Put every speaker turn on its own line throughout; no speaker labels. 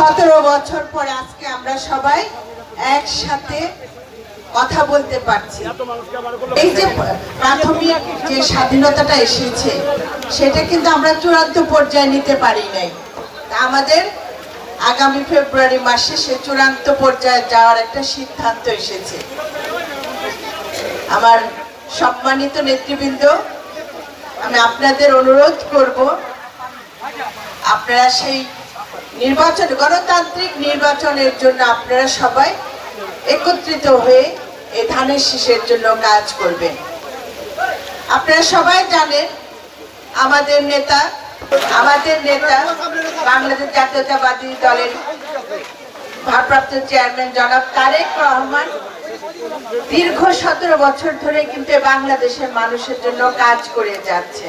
17 বছর পরে আজকে আমরা সবাই একসাথে কথা বলতে পারছি। এই যে প্রাথমিক যে স্বাধীনতাটা এসেছে সেটা কিন্তু আমরা চূড়ান্ত পর্যায়ে নিতে পারি নাই। আমাদের আগামী ফেব্রুয়ারি মাসে সে চূড়ান্ত পর্যায়ে যাওয়ার একটা সিদ্ধান্ত এসেছে। আমার সম্মানিত নেতৃবৃন্দ, আমি আপনাদের অনুরোধ করব, আপনারা সেই নির্বাচন, গণতান্ত্রিক নির্বাচনের জন্য আপনারা সবাই একত্রিত হয়ে এই ধানের শীষের জন্য কাজ করবেন। আপনারা সবাই জানেন আমাদের নেতা বাংলাদেশ জাতীয়তাবাদী দলের ভারপ্রাপ্ত চেয়ারম্যান জনাব তারেক রহমান দীর্ঘ 17 বছর ধরে কিন্তু বাংলাদেশের মানুষের জন্য কাজ করে যাচ্ছে।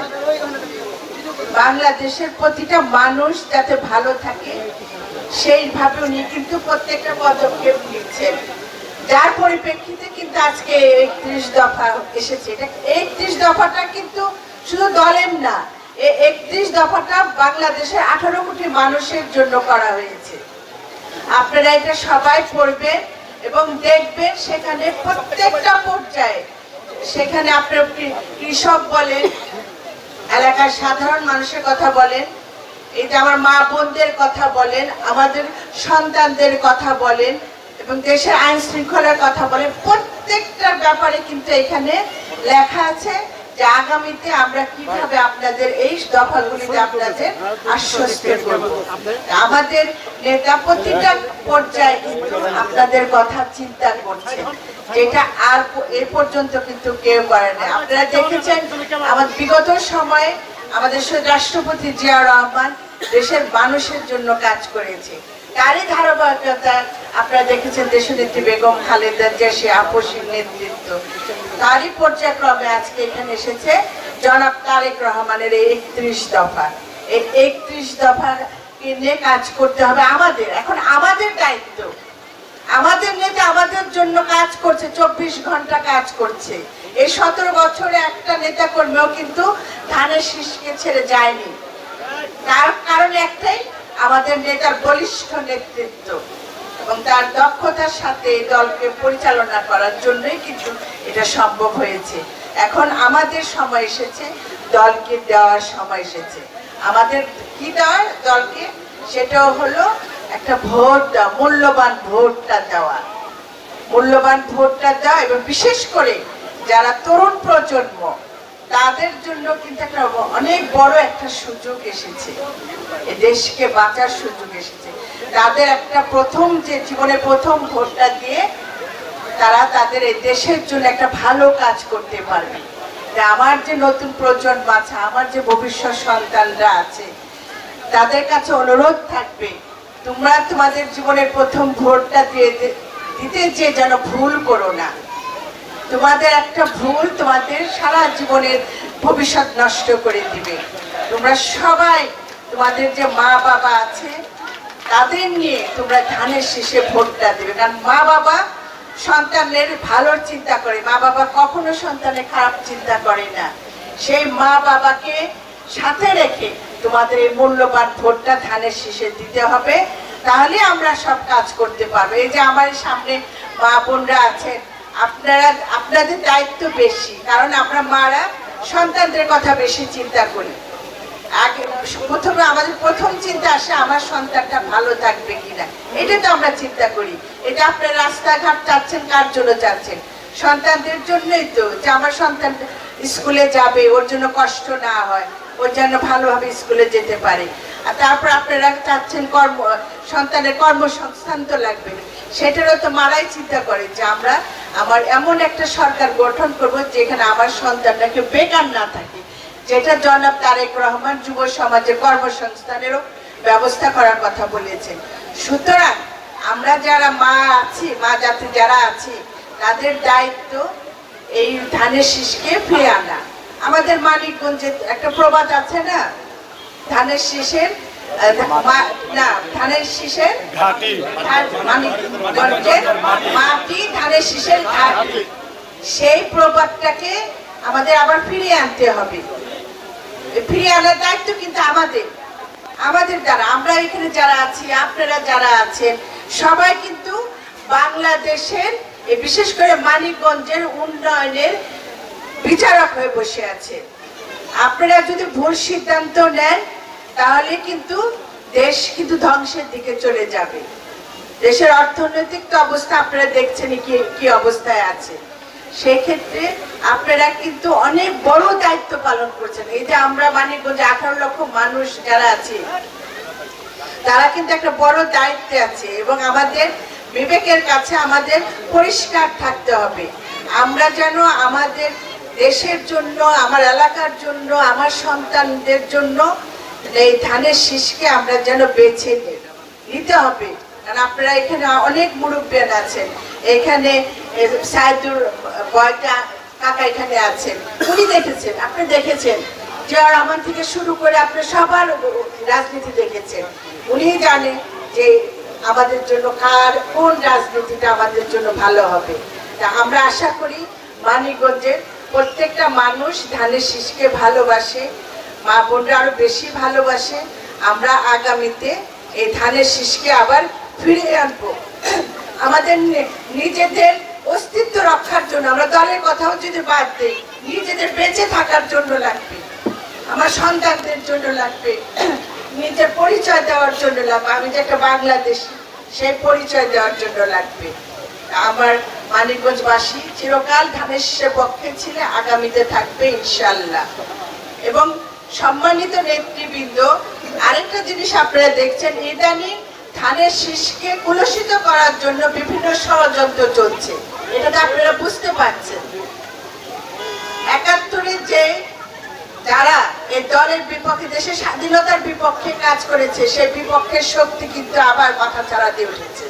বাংলাদেশের প্রতিটা মানুষ যাতে ভালো থাকে সেইভাবে উনি কিন্তু প্রত্যেকটা পদক্ষেপ নিচ্ছেন, যার পরিপ্রেক্ষিতে কিন্তু আজকে 31 দফা এসেছে। এটা 31 দফাটা কিন্তু শুধু দলের না, এই 31 দফাটা বাংলাদেশের 18 কোটি মানুষের জন্য করা হয়েছে। আপনারা এটা সবাই পড়বেন এবং দেখবেন, সেখানে প্রত্যেকটা পর্যায়ে, সেখানে আপনার কৃষক বলেন, এলাকার সাধারণ মানুষের কথা বলেন, এই যে আমার মা বোনদের কথা বলেন, আমাদের সন্তানদের কথা বলেন এবং দেশের আইন শৃঙ্খলার কথা বলেন, প্রত্যেকটার ব্যাপারে কিন্তু এখানে লেখা আছে যে আগামীতে আমরা কিভাবে আপনাদের এই দফাগুলিতে আপনাদের আশ্বস্ত করব। আমাদের নেতা প্রতিটা পর্যায়ে কিন্তু আপনাদের কথা চিন্তা করছে, যেটা আর এ পর্যন্ত কিন্তু কেউ করে না। আপনারা দেখেছেন আমাদের বিগত সময়ে আমাদের রাষ্ট্রপতি জিয়াউর রহমান দেশের মানুষের জন্য কাজ করেছে। তারই ধারাবাহিকতা আপনারা দেখেছেন দেশনেত্রী বেগম খালেদা জিয়ার সে আপসীর নেতৃত্ব, তারই পর্যায়ক্রমে আজকে এখানে এসেছে জনাব তারেক রহমানের এই 31 দফা। এই 31 দফা নিয়ে কাজ করতে হবে আমাদের। এখন আমাদের দায়িত্ব, আমাদের নেতা আমাদের জন্য কাজ করছে, 24 ঘন্টা কাজ করছে। এই 17 বছরে একটা নেতা কর্মীও কিন্তু ধানের শীষকে ছেড়ে যায়নি। তার কারণ একটাই, আমাদের নেতার বলিষ্ঠ নেতৃত্ব এবং তার দক্ষতার সাথে এই দলকে পরিচালনা করার জন্যই কিন্তু এটা সম্ভব হয়েছে। এখন আমাদের সময় এসেছে, দলকে দেওয়ার সময় এসেছে। আমাদের কি দেওয়ার দলকে, সেটাও হলো একটা ভোট দেওয়া, মূল্যবান ভোটটা দেওয়া, মূল্যবান ভোটটা দেওয়া এবং বিশেষ করে যারা তরুণ প্রজন্ম তাদের জন্য কিন্তু একটা অনেক বড় একটা সুযোগ এসেছে, এই দেশকে বাঁচার সুযোগ এসেছে। তাদের একটা প্রথম যে জীবনে প্রথম ভোটটা দিয়ে তারা তাদের এই দেশের জন্য একটা ভালো কাজ করতে পারবে। আমার যে নতুন প্রজন্ম আছে, আমার যে ভবিষ্যৎ সন্তানরা আছে, তাদের কাছে অনুরোধ থাকবে, তোমরা তোমাদের জীবনের প্রথম ভোটটা দিতে যে যেন ভুল করো না। তোমাদের একটা ভুল তোমাদের সারা জীবনের ভবিষ্যৎ নষ্ট করে দিবে। তোমরা সবাই তোমাদের যে মা বাবা আছে তাদের নিয়ে তোমরা ধানের শীষে ভোটটা দেবে, কারণ মা বাবা সন্তানের ভালোর চিন্তা করে, মা বাবা কখনো সন্তানের খারাপ চিন্তা করে না। সেই মা বাবাকে সাথে রেখে তোমাদের এই মূল্যবান ভোটটা ধানের শীষে দিতে হবে, তাহলে আমরা সব কাজ করতে পারবো। এই যে আমার সামনে মা বোনরা আছেন, আপনাদের দায়িত্ব বেশি, কারণ আমরা মারা সন্তানদের কথা বেশি চিন্তা করি। আগে প্রথমে আমাদের প্রথম চিন্তা আসে আমার সন্তানটা ভালো থাকবে কিনা, এটা তো আমরা চিন্তা করি। এটা আপনারা রাস্তাঘাট চাচ্ছেন কার জন্য চাচ্ছেন? সন্তানদের জন্যই তো, যে আমার সন্তান স্কুলে যাবে, ওর জন্য কষ্ট না হয়, ওর জন্য ভালোভাবে স্কুলে যেতে পারে। আর তারপর আপনারা চাচ্ছেন সন্তানের কর্মসংস্থান তো লাগবে, সেটারও তো মারাই চিন্তা করে যে আমার এমন একটা সরকার গঠন করব যেখানে আমার সন্তানটাকে বেকার না থাকে, যেটা জনাব তারেক রহমান যুব সমাজের কর্মসংস্থানেরও ব্যবস্থা করার কথা বলেছেন। সুতরাং আমরা যারা মা আছি, মা জাতি যারা আছি, তাদের দায়িত্ব এই ধানের শীষকে ফিরে আনা। আমাদের মানিকগঞ্জে একটা প্রবাদ আছে না, ধানের শীষের ধানের শীষের মাটি, ধানের শীষের ঘাটি, সেই প্রবাদটাকে আমাদের আবার ফিরিয়ে আনতে হবে। ফিরিয়ে আনার দায়িত্ব কিন্তু আমাদের। আমাদের দ্বারা, আমরা এখানে যারা আছি, আপনারা যারা আছেন, সবাই কিন্তু বাংলাদেশের বিশেষ করে মানিকগঞ্জের উন্নয়নের বিচারক হয়ে বসে আছে। আপনারা যদি ভুল সিদ্ধান্ত নেন তাহলে কিন্তু দেশ কিন্তু ধ্বংসের দিকে চলে যাবে। দেশের অর্থনৈতিক তো অবস্থা আপনারা দেখছেন কি অবস্থায় আছে। সেই ক্ষেত্রে আপনারা কিন্তু অনেক বড় দায়িত্ব পালন করছেন। এই যে আমরা মানিকগঞ্জে 18 লক্ষ মানুষ যারা আছে, তারা কিন্তু একটা বড় দায়িত্বে আছে এবং আমাদের বিবেকের কাছে আমাদের পরিষ্কার থাকতে হবে। আমরা যেন আমাদের দেশের জন্য, আমার এলাকার জন্য, আমার সন্তানদের জন্য এই ধানের শীষকে আমরা যেন বেছে নিতে হবে। কারণ আপনারা এখানে অনেক মুরব্বিয়ান আছেন, এখানে সাইদুর বয়টা কাকা এখানে আছেন, উনি দেখেছেন, আপনি দেখেছেন, জিয়া রহমান থেকে শুরু করে আপনি সবার রাজনীতি দেখেছেন। উনি জানেন যে আমাদের জন্য কোন রাজনীতিটা আমাদের জন্য ভালো হবে। তা আমরা আশা করি মানিকগঞ্জের প্রত্যেকটা মানুষ ধানের শীষকে ভালোবাসে, মা বোনরা আরো বেশি ভালোবাসে। আমরা আগামীতে এই ধানের শীষকে আবার ফিরিয়ে আনবো। আমাদের নিজেদের অস্তিত্ব রক্ষার জন্য, আমরা দলের কথাও যদি বাদ দিই, নিজেদের বেঁচে থাকার জন্য লাগবে, আমার সন্তানদের জন্য লাগবে, নিজের পরিচয় দেওয়ার জন্য লাগবে, আমি যে একটা বাংলাদেশী সেই পরিচয় দেওয়ার জন্য লাগবে। আমার মানিকগঞ্জবাসী চিরকাল ধানের শীষের পক্ষে ছিল, আগামীতে থাকবে ইনশাল্লাহ। এবং সম্মানিত নেতৃবৃন্দ, আরেকটা জিনিস আপনারা দেখছেন, ইদানিং ধানের শীষকে কুলসিত করার জন্য বিভিন্ন ষড়যন্ত্র চলছে, এটা তো আপনারা বুঝতে পারছেন। ৭১ যে যারা এই দলের বিপক্ষে, দেশের স্বাধীনতার বিপক্ষে কাজ করেছে, সেই বিপক্ষের শক্তি কিন্তু আবার মাথা ছাড়া দিয়ে উঠেছে।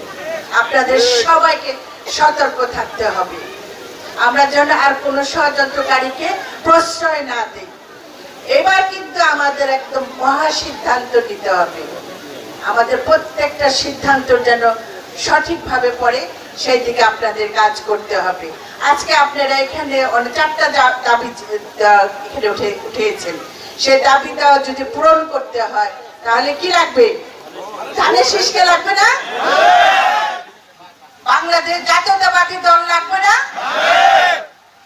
আপনাদের সবাইকে সতর্ক থাকতে হবে, আমরা যেন আর কোন ষড়যন্ত্রকারীকে প্রশ্রয় না দিই। এবার কিন্তু আমাদের একদম মহা সিদ্ধান্ত নিতে হবে, আমাদের প্রত্যেকটা সিদ্ধান্ত যেন সঠিকভাবে পড়ে, সেই দিকে আপনাদের কাজ করতে হবে। আজকে আপনারা এখানে 4টা দাবি এখানে উঠেছেন, সেই দাবিটা যদি পূরণ করতে হয় তাহলে কি লাগবে? ধানের শীষকে লাগবে না? বাংলাদেশ জাতীয়তাবাদী দল লাগবে না?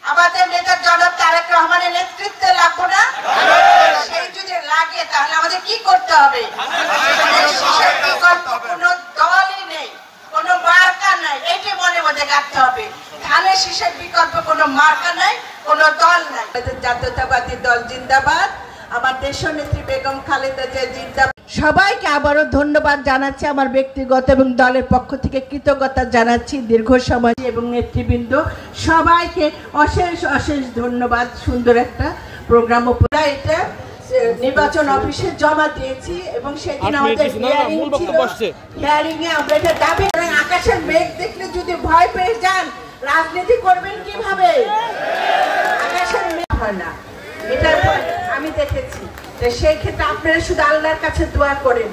আমাদের নেতা জনাব তারেক রহমানের নেতৃত্বে লাগবে না? সেই যদি লাগে তাহলে আমাদের কি করতে হবে? কোনো দলই নেই, কোনো মার্কা নাই, এটি মনে মধ্যে রাখতে হবে। ধানের শীষের বিকল্প কোনো মার্কা নাই, কোনো দল নাই। জাতীয়তাবাদী দল জিন্দাবাদ, আমার দেশনেত্রী বেগম খালেদা জিয়া জিন্দাবাদ। সবাইকে আবারও ধন্যবাদ জানাচ্ছি, আমার ব্যক্তিগত এবং দলের পক্ষ থেকে কৃতজ্ঞতা জানাচ্ছি। দীর্ঘ সময় এবং নেতৃবৃন্দ সবাইকে অশেষ অশেষ ধন্যবাদ। সুন্দর একটা প্রোগ্রাম এটা নির্বাচন অফিসে জমা দিয়েছি এবং সেদিন আমাদের হিয়ারিং এ আমরা এটা দাবি, আকাশের মেঘ দেখলে যদি ভয় পেয়ে যান রাজনীতি করবেন কিভাবে? আকাশের মেঘ হয় না, এটা আমি দেখেছি। সেই ক্ষেত্রে আপনারা শুধু আল্লাহর কাছে দোয়া করেন